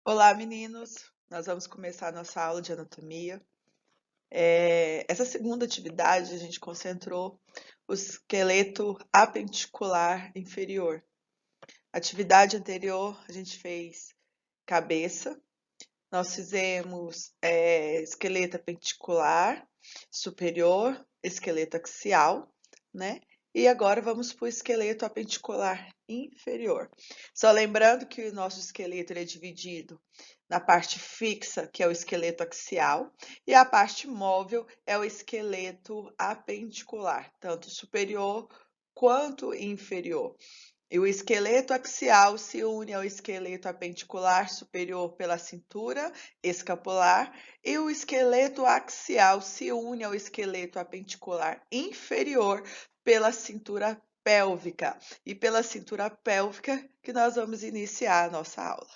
Olá, meninos! Nós vamos começar a nossa aula de anatomia. Essa segunda atividade a gente concentrou o esqueleto apendicular inferior. Atividade anterior a gente fez cabeça, nós fizemos esqueleto apendicular superior, esqueleto axial, né? E agora vamos para o esqueleto apendicular inferior. Só lembrando que o nosso esqueleto ele é dividido na parte fixa, que é o esqueleto axial, e a parte móvel é o esqueleto apendicular, tanto superior quanto inferior. E o esqueleto axial se une ao esqueleto apendicular superior pela cintura escapular e o esqueleto axial se une ao esqueleto apendicular inferior pela cintura pélvica. E pela cintura pélvica que nós vamos iniciar a nossa aula.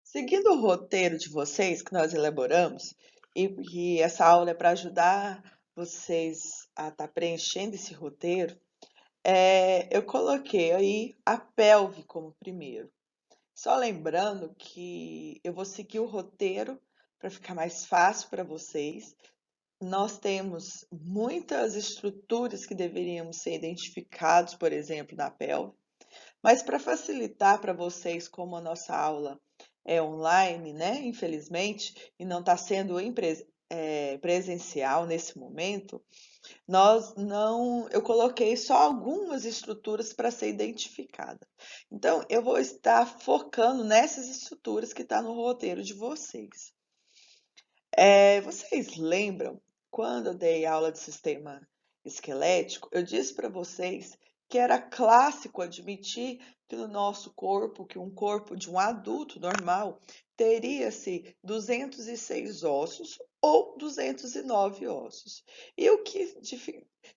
Seguindo o roteiro de vocês que nós elaboramos, e essa aula é para ajudar vocês a estar preenchendo esse roteiro, eu coloquei aí a pelve como primeiro. Só lembrando que eu vou seguir o roteiro para ficar mais fácil para vocês. Nós temos muitas estruturas que deveriam ser identificados, por exemplo, na pelve, mas para facilitar para vocês, como a nossa aula é online, né? Infelizmente, e não está sendo presencial nesse momento, eu coloquei só algumas estruturas para ser identificada. Então, eu vou estar focando nessas estruturas que está no roteiro de vocês. Vocês lembram, quando eu dei aula de sistema esquelético, eu disse para vocês que era clássico admitir que no nosso corpo, que um corpo de um adulto normal teria-se 206 ossos ou 209 ossos. E o que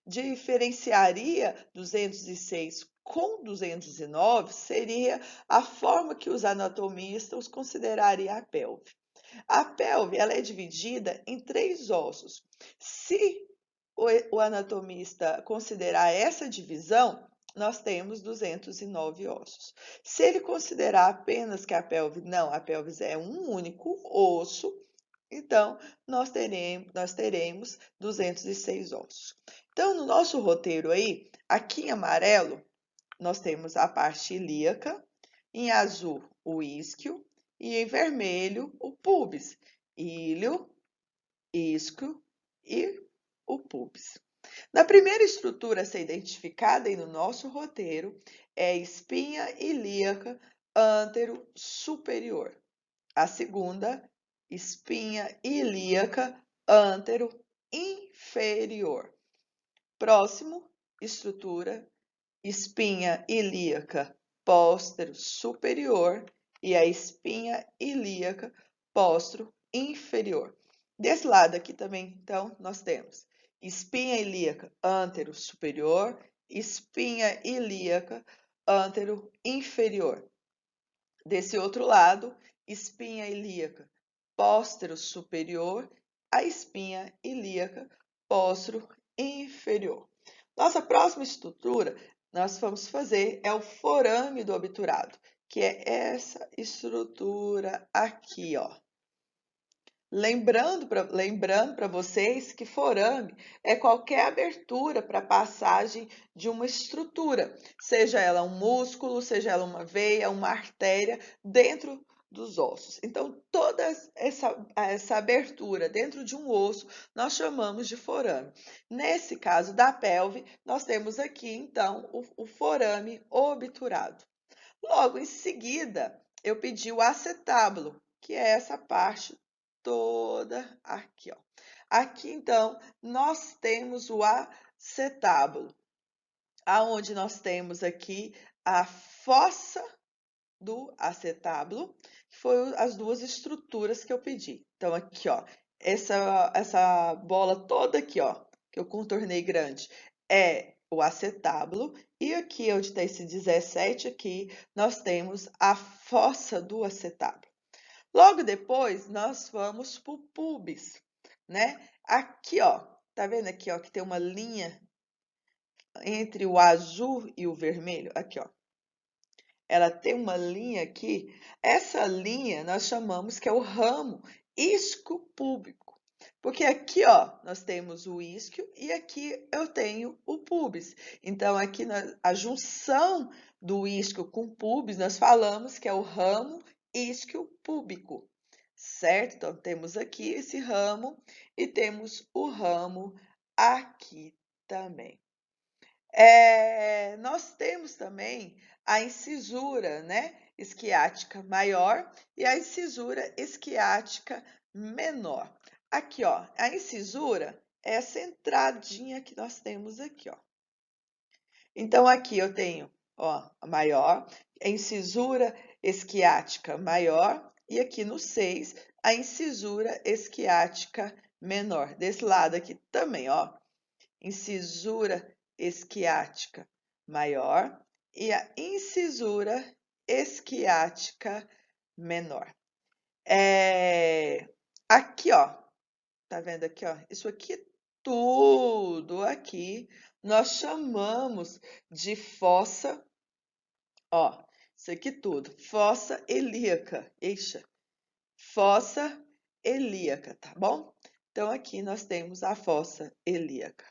diferenciaria 206 com 209 seria a forma que os anatomistas considerariam a pelve. A pelve ela é dividida em 3 ossos. Se o anatomista considerar essa divisão, nós temos 209 ossos. Se ele considerar apenas que a pelve é um único osso, então nós teremos 206 ossos. Então, no nosso roteiro aí, aqui em amarelo, nós temos a parte ilíaca, em azul o isquio e em vermelho o pubis, ilho, isquio e o pubis. Na primeira estrutura a ser identificada aí no nosso roteiro é a espinha ilíaca antero superior. A segunda, espinha ilíaca antero inferior. Próximo, estrutura espinha ilíaca póstero superior e a espinha ilíaca póstero inferior. Desse lado aqui também, então, nós temos espinha ilíaca antero superior, espinha ilíaca antero inferior. Desse outro lado, espinha ilíaca póstero superior, a espinha ilíaca póstero inferior. Nossa próxima estrutura nós vamos fazer é o forame do obturado, que é essa estrutura aqui, ó. Lembrando para vocês que forame é qualquer abertura para passagem de uma estrutura, seja ela um músculo, seja ela uma veia, uma artéria, dentro dos ossos. Então, toda essa abertura dentro de um osso, nós chamamos de forame. Nesse caso da pelve, nós temos aqui, então, o forame obturado. Logo em seguida, eu pedi o acetábulo, que é essa parte toda aqui, ó. Aqui, então, nós temos o acetábulo, aonde nós temos aqui a fossa do acetábulo, que foram as duas estruturas que eu pedi. Então, aqui, ó, essa bola toda aqui, ó, que eu contornei grande, é o acetábulo, e aqui onde está esse 17 aqui, nós temos a fossa do acetábulo. Logo depois, nós vamos para o pubis, né? Aqui, ó, tá vendo aqui, ó, que tem uma linha entre o azul e o vermelho? Aqui, ó. ela tem uma linha aqui. Essa linha nós chamamos que é o ramo isquiopúbico. Porque aqui, ó, nós temos o isquio e aqui eu tenho o púbis. Então, aqui a junção do isquio com o púbis, nós falamos que é o ramo isquiopúbico, certo? Então, temos aqui esse ramo e temos o ramo aqui também. Nós temos também a incisura, né, esquiática maior e a incisura esquiática menor. Aqui, ó, a incisura é essa entradinha que nós temos aqui, ó. Então, aqui eu tenho, ó, a maior, a incisura esquiática maior e aqui no 6, a incisura esquiática menor. Desse lado aqui também, ó, incisura esquiática maior e a incisura esquiática menor. Aqui, ó, tá vendo aqui, ó? Isso aqui tudo aqui nós chamamos de fossa, ó, isso aqui tudo, fossa ilíaca, eixa, fossa ilíaca, tá bom? Então, aqui nós temos a fossa ilíaca.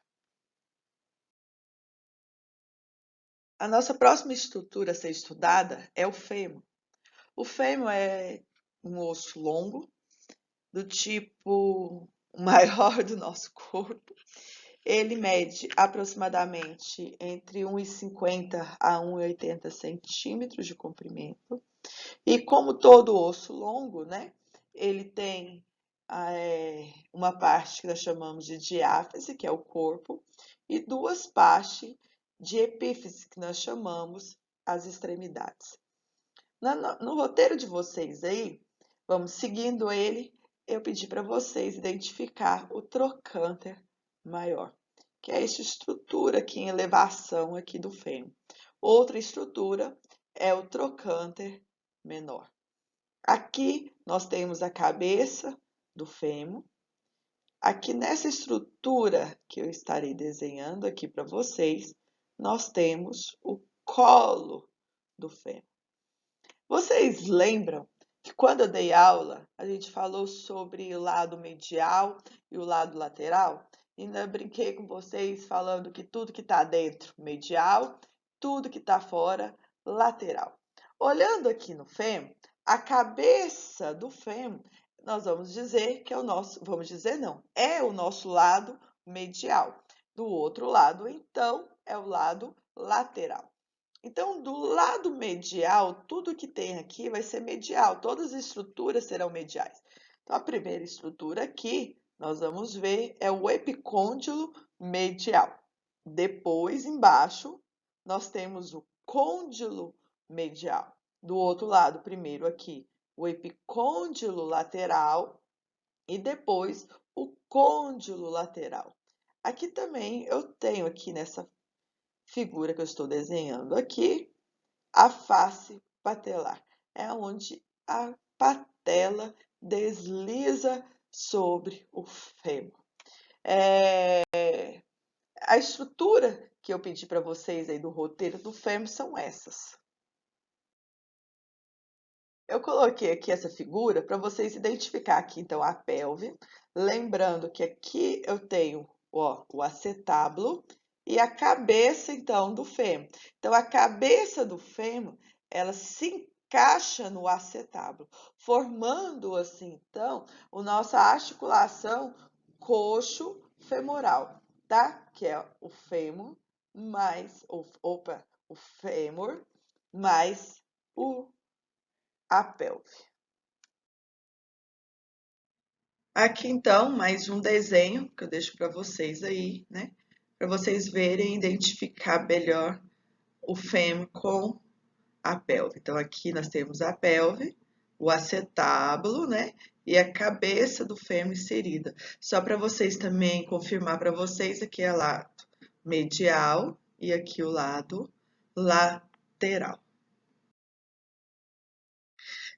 A nossa próxima estrutura a ser estudada é o fêmur. O fêmur é um osso longo, do tipo maior do nosso corpo. Ele mede aproximadamente entre 1,50 a 1,80 centímetros de comprimento. E como todo osso longo, né, ele tem uma parte que nós chamamos de diáfise, que é o corpo, e duas partes de epífise, que nós chamamos as extremidades. No roteiro de vocês aí, vamos seguindo ele, eu pedi para vocês identificar o trocânter maior, que é essa estrutura aqui em elevação aqui do fêmur. Outra estrutura é o trocânter menor. Aqui nós temos a cabeça do fêmur. Aqui nessa estrutura que eu estarei desenhando aqui para vocês, nós temos o colo do fêmur. Vocês lembram que quando eu dei aula, a gente falou sobre o lado medial e o lado lateral? E ainda brinquei com vocês falando que tudo que está dentro, medial, tudo que está fora, lateral. Olhando aqui no fêmur, a cabeça do fêmur, nós vamos dizer que é o nosso, vamos dizer não, é o nosso lado medial. Do outro lado, então, é o lado lateral. Então, do lado medial, tudo que tem aqui vai ser medial, todas as estruturas serão mediais. Então, a primeira estrutura aqui, nós vamos ver, é o epicôndilo medial. Depois, embaixo, nós temos o côndilo medial. Do outro lado, primeiro aqui, o epicôndilo lateral e depois o côndilo lateral. Aqui também eu tenho aqui nessa figura que eu estou desenhando aqui, a face patelar. É onde a patela desliza sobre o fêmur. A estrutura que eu pedi para vocês aí do roteiro do fêmur são essas. Eu coloquei aqui essa figura para vocês identificar aqui, então, a pelve. Lembrando que aqui eu tenho, ó, o acetábulo e a cabeça, então, do fêmur. Então, a cabeça do fêmur, ela se encaixa no acetábulo, formando, assim, então, a nossa articulação coxo-femoral, tá? Que é o fêmur mais, o fêmur mais a pelve. Aqui, então, mais um desenho que eu deixo para vocês aí, né? Para vocês verem e identificar melhor o fêmur com a pelve. Então, aqui nós temos a pelve, o acetábulo, né? E a cabeça do fêmur inserida. Só para vocês também confirmar para vocês, aqui é o lado medial e aqui o lado lateral.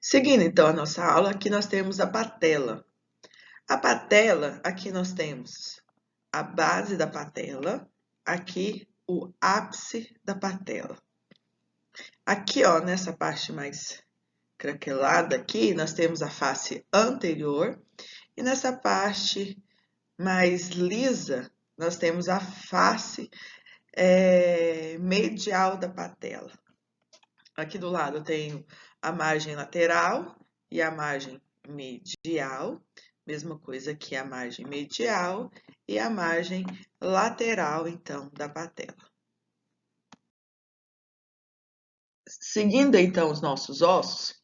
Seguindo, então, a nossa aula, aqui nós temos a patela. A patela, aqui nós temos a base da patela, aqui o ápice da patela. Aqui, ó, nessa parte mais craquelada aqui, nós temos a face anterior. E nessa parte mais lisa, nós temos a face medial da patela. Aqui do lado eu tenho a margem lateral e a margem medial. Mesma coisa aqui, a margem medial e a margem lateral, então, da patela. Seguindo, então, os nossos ossos,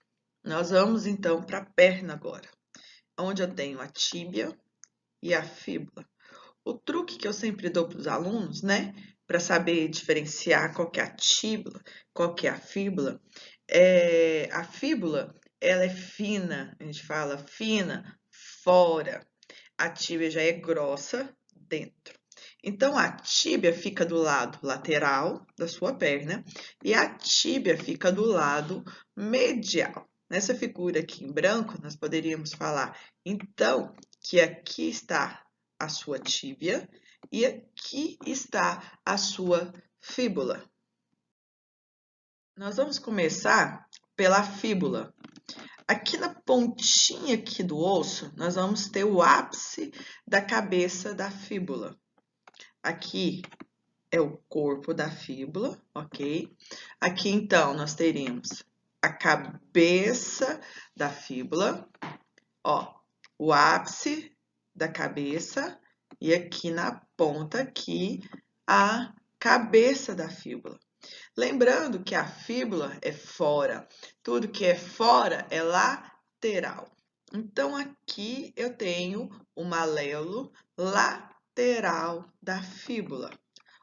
nós vamos, então, para a perna agora, onde eu tenho a tíbia e a fíbula. O truque que eu sempre dou para os alunos, né, para saber diferenciar qual que é a tíbia, qual que é a fíbula, a fíbula, ela é fina, a gente fala fina, fora. A tíbia já é grossa, dentro. Então, a tíbia fica do lado lateral da sua perna e a tíbia fica do lado medial. Nessa figura aqui em branco, nós poderíamos falar, então, que aqui está a sua tíbia e aqui está a sua fíbula. Nós vamos começar pela fíbula. Aqui na pontinha aqui do osso, nós vamos ter o ápice da cabeça da fíbula. Aqui é o corpo da fíbula, ok? Aqui, então, nós teríamos a cabeça da fíbula, ó, o ápice da cabeça e aqui na ponta aqui a cabeça da fíbula. Lembrando que a fíbula é fora, tudo que é fora é lateral. Então, aqui eu tenho o malelo lateral da fíbula,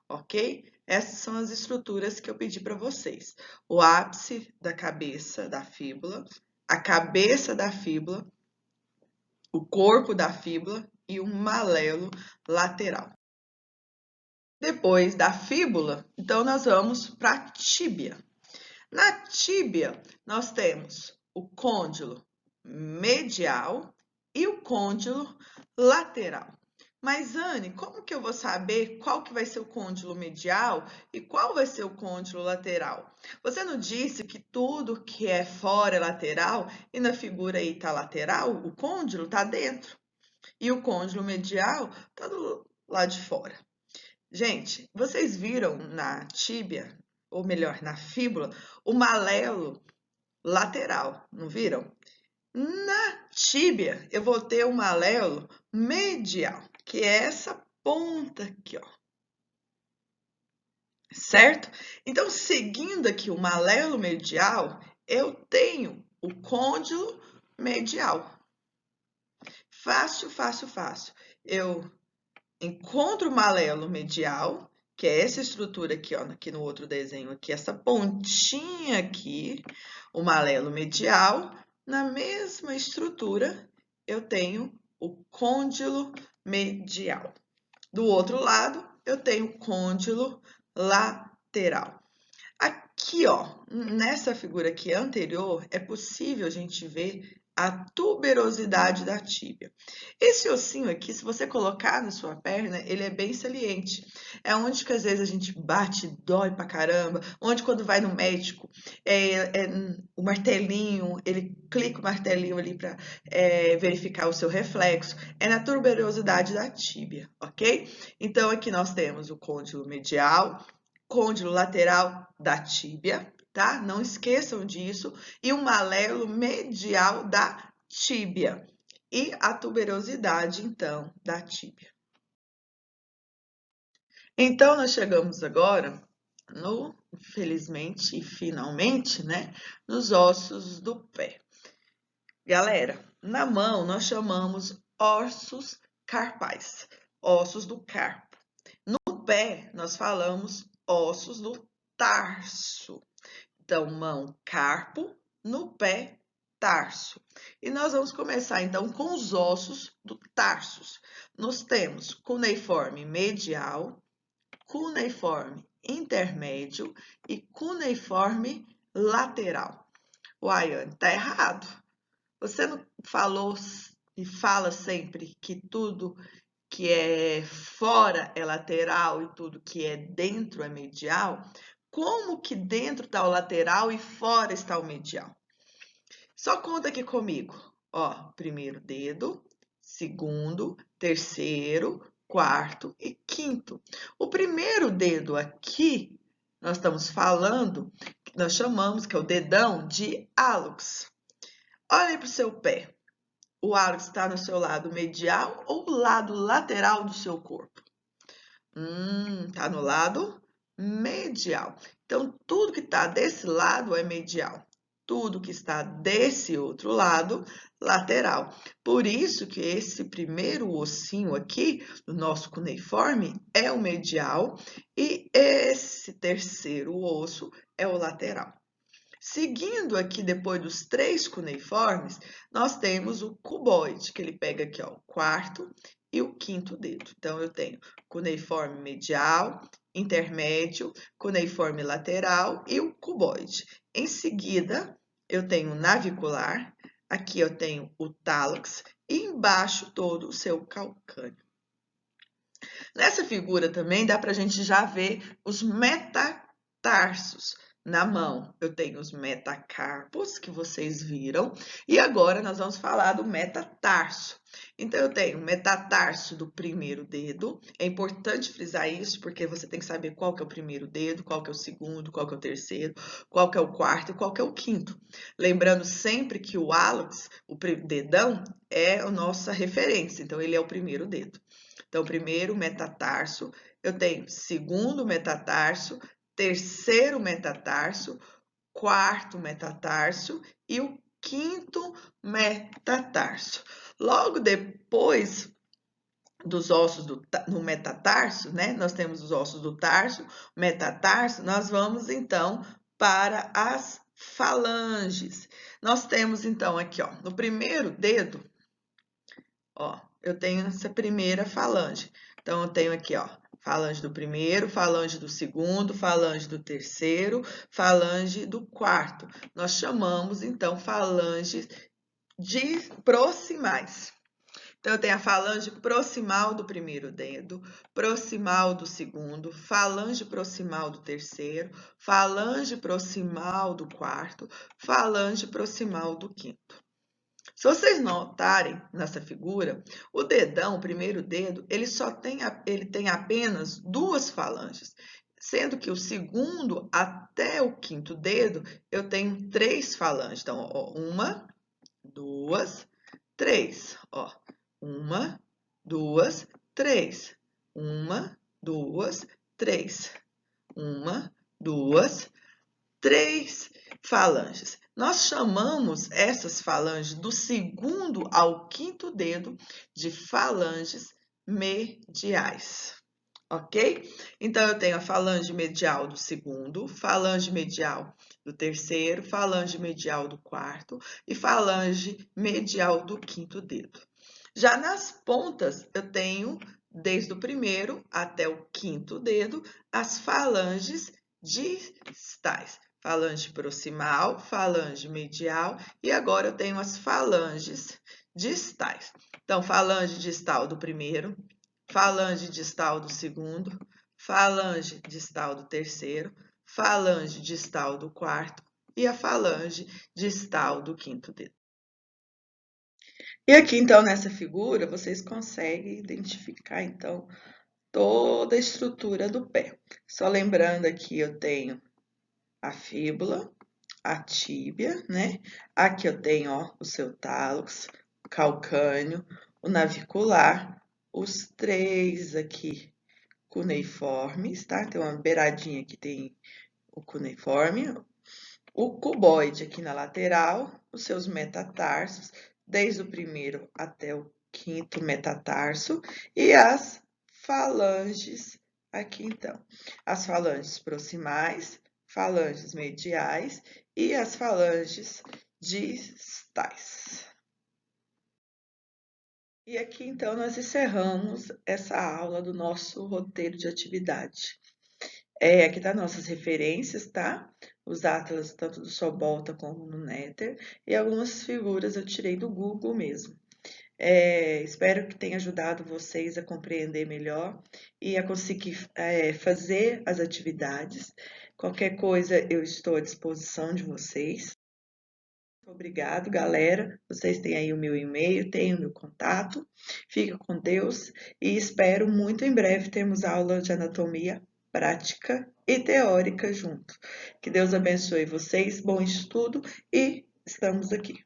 ok? Essas são as estruturas que eu pedi para vocês. O ápice da cabeça da fíbula, a cabeça da fíbula, o corpo da fíbula e o malelo lateral. Depois da fíbula, então nós vamos para a tíbia. Na tíbia, nós temos o côndilo medial e o côndilo lateral. Mas, Anne, como que eu vou saber qual que vai ser o côndilo medial e qual vai ser o côndilo lateral? Você não disse que tudo que é fora é lateral e na figura aí tá lateral, o côndilo tá dentro e o côndilo medial tá do lado de fora. Gente, vocês viram na tíbia, ou melhor, na fíbula, o malelo lateral, não viram? Na tíbia, eu vou ter o malelo medial, que é essa ponta aqui, ó. Certo? Então, seguindo aqui o malelo medial, eu tenho o côndilo medial. Fácil, fácil, fácil. Eu encontro o malelo medial, que é essa estrutura aqui, ó, aqui no outro desenho aqui, essa pontinha aqui, o malelo medial. Na mesma estrutura, eu tenho o côndilo medial. Do outro lado, eu tenho o côndilo lateral. Aqui, ó, nessa figura aqui anterior, é possível a gente ver a tuberosidade da tíbia. Esse ossinho aqui, se você colocar na sua perna, ele é bem saliente. É onde que às vezes a gente bate, dói pra caramba, onde quando vai no médico, o martelinho, ele clica o martelinho ali para verificar o seu reflexo. É na tuberosidade da tíbia, ok? Então, aqui nós temos o côndilo medial, côndilo lateral da tíbia, tá? Não esqueçam disso. E o malelo medial da tíbia. E a tuberosidade, então, da tíbia. Então, nós chegamos agora no, infelizmente e finalmente, né, nos ossos do pé. Galera, na mão nós chamamos ossos carpais, ossos do carpo. No pé, nós falamos ossos do tarso. Então, mão, carpo, no pé, tarso. E nós vamos começar, então, com os ossos do tarso. Nós temos cuneiforme medial, cuneiforme intermédio e cuneiforme lateral. Uai, Anne, tá errado. Você não falou e fala sempre que tudo que é fora é lateral e tudo que é dentro é medial? como que dentro está o lateral e fora está o medial. Só conta aqui comigo. Ó, primeiro dedo, segundo, terceiro, quarto e quinto. O primeiro dedo aqui, nós estamos falando, nós chamamos, que é o dedão, de hálux. Olhe para o seu pé. O hálux está no seu lado medial ou lado lateral do seu corpo? Tá no lado medial. Então, tudo que está desse lado é medial. Tudo que está desse outro lado, lateral. Por isso que esse primeiro ossinho aqui, do nosso cuneiforme, é o medial e esse terceiro osso é o lateral. Seguindo aqui, depois dos três cuneiformes, nós temos o cuboide, que ele pega aqui, ó, o quarto e o quinto dedo. Então, eu tenho cuneiforme medial, intermédio, cuneiforme lateral e o cuboide. Em seguida, eu tenho o navicular, aqui eu tenho o tálux e embaixo todo o seu calcâneo. Nessa figura também dá para a gente já ver os metatarsos. Na mão, eu tenho os metacarpos, que vocês viram, e agora nós vamos falar do metatarso. Então, eu tenho o metatarso do primeiro dedo. É importante frisar isso, porque você tem que saber qual que é o primeiro dedo, qual que é o segundo, qual que é o terceiro, qual que é o quarto e qual que é o quinto. Lembrando sempre que o hálux, o dedão, é a nossa referência, então ele é o primeiro dedo. Então, primeiro metatarso, eu tenho segundo metatarso, terceiro metatarso, quarto metatarso e o quinto metatarso. Logo depois dos ossos no metatarso, né? Nós temos os ossos do tarso, metatarso, nós vamos então para as falanges. Nós temos então aqui, ó, no primeiro dedo, ó, eu tenho essa primeira falange. Então, eu tenho aqui, ó, falange do primeiro, falange do segundo, falange do terceiro, falange do quarto. Nós chamamos, então, falanges de proximais. Então, eu tenho a falange proximal do primeiro dedo, proximal do segundo, falange proximal do terceiro, falange proximal do quarto, falange proximal do quinto. Se vocês notarem nessa figura, o dedão, o primeiro dedo, ele tem apenas duas falanges, sendo que o segundo até o quinto dedo eu tenho três falanges. Então, ó, uma, duas, três. Ó, uma, duas, três. Uma, duas, três. Uma, duas, três falanges. Nós chamamos essas falanges do segundo ao quinto dedo de falanges mediais, ok? Então, eu tenho a falange medial do segundo, falange medial do terceiro, falange medial do quarto e falange medial do quinto dedo. Já nas pontas, eu tenho, desde o primeiro até o quinto dedo, as falanges distais. Falange proximal, falange medial e agora eu tenho as falanges distais. Então, falange distal do primeiro, falange distal do segundo, falange distal do terceiro, falange distal do quarto e a falange distal do quinto dedo. E aqui, então, nessa figura, vocês conseguem identificar, então, toda a estrutura do pé. Só lembrando aqui, eu tenho a fíbula, a tíbia, né? Aqui eu tenho, ó, o seu tálux, o calcâneo, o navicular, os três aqui cuneiformes, tá? Tem uma beiradinha que tem o cuneiforme, o cuboide aqui na lateral, os seus metatarsos, desde o primeiro até o quinto metatarso, e as falanges aqui, então. As falanges proximais, falanges mediais e as falanges distais. E aqui, então, nós encerramos essa aula do nosso roteiro de atividade. Aqui tá nossas referências, tá? Os atlas, tanto do Sobolta como no Néter, e algumas figuras eu tirei do Google mesmo. Espero que tenha ajudado vocês a compreender melhor e a conseguir fazer as atividades. Qualquer coisa, eu estou à disposição de vocês. Obrigado, galera. Vocês têm aí o meu e-mail, têm o meu contato. Fica com Deus e espero muito em breve termos aula de anatomia prática e teórica junto. Que Deus abençoe vocês, bom estudo e estamos aqui.